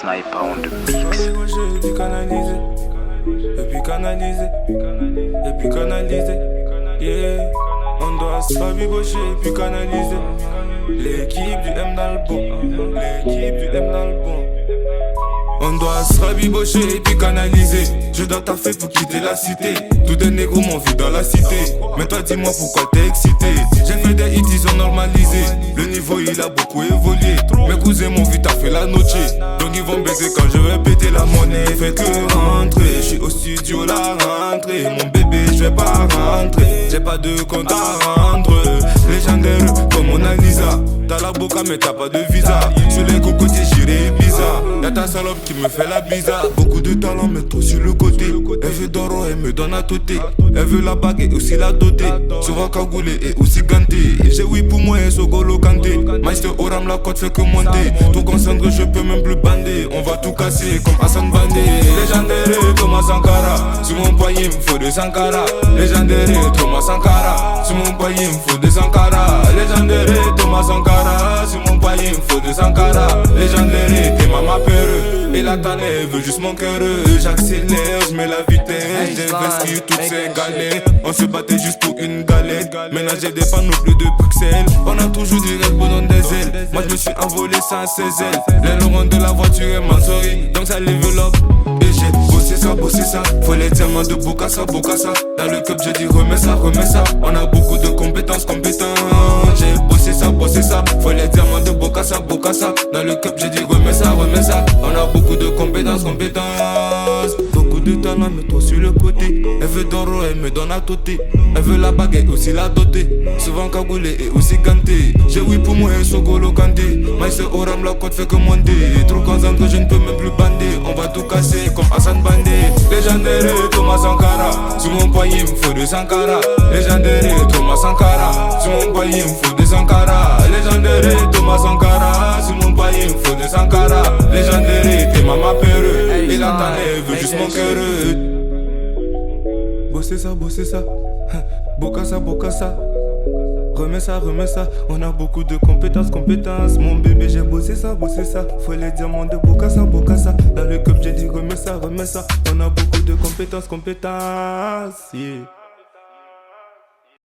Sniper on the mix. Et puis canaliser, et puis canaliser, et puis canaliser. Yeah, on doit se rabibocher et puis canaliser. L'équipe du M dans le bon, l'équipe du M dans le bon. On doit se rabibocher et puis canaliser. Je dois taffer pour quitter la cité. Tous des négros m'ont vu dans la cité. Mais toi dis-moi pourquoi t'es excité. J'ai fait des hits, ils ont normalisé. Le niveau il a beaucoup évolué. Mes cousins m'ont vu taffer la noche. Donc ils vont baiser quand je vais péter la monnaie. Faites que rentrer, je suis au studio la rentrée. Mon bébé je vais pas rentrer. J'ai pas de compte à rendre. Légendaire comme Mona Lisa. T'as la boca mais t'as pas de visa. Sur les cocotiers j'irai bizarre. Y'a ta salope qui me fait la bizarre. Beaucoup de talent mais trop sur le côté. Elle veut d'oro, elle me donne à tôter. Elle veut la bague et aussi la doter. Souvent cagoulé et aussi ganté. J'ai oui pour moi et Sogolo Kanté. Maïste Oram la côte fait que monter. Tout concentré je peux même plus bander. On va tout casser comme Hassan Bandé. Légendaire Thomas Sankara. Sur mon poignet me faut des Sankara. Légendaire Thomas Sankara. Sur mon poignet me faut des Sankara. Légendaire Thomas Sankara. Sur mon poignet me faut des Sankara. Légendaire t'es maman peureux. Et la tannée veut juste mon cœur. J'accélère, je mets la vitesse. J'ai investi toutes ces galères. On se battait juste pour une galette. Maintenant j'ai des panneaux plus de Bruxelles. On a toujours du Red Bull dans des ailes. Moi je me suis envolé sans ses ailes. L'aileron de la voiture est mansorie. Donc ça développe. Et j'ai bossé ça. Faut les diamants de Bokassa, Bokassa. Dans le club j'ai dit remets ça, remets ça. On a beaucoup de compétences, compétences. J'ai bossé ça. Faut les diamants de Bokassa, Bokassa. Dans le club j'ai dit remets ça, remets ça. On a beaucoup de compétences, compétences. Beaucoup de talent mais toi sur le côté. Elle veut d'oro, elle me donne à tôter. Elle veut la bague et aussi la doter. Souvent cagoulé et aussi ganté. J'ai oui pour moi et Sogolo Kanté. Maïs Oram la côte fait que monter. Trop concentré je ne peux même plus bander. On va tout casser comme Hassan Bandé. Légendaire Thomas Sankara. Sur mon poignet me faut des Sankara. Légendaire Thomas Sankara. Sur mon poignet me faut des Sankara. Légendaire Thomas Sankara. Sur mon poignet me faut des Sankara. Légendaire t'es maman peureux. Et la tannée veut juste mon cœur. Bosser ça. Bokassa, Bokassa. Remets ça. On a beaucoup de compétences. Mon bébé j'ai bossé ça. Faut les diamants de Bokassa, Bokassa. Dans le club j'ai dit remets ça. On a beaucoup de compétences. Yeah.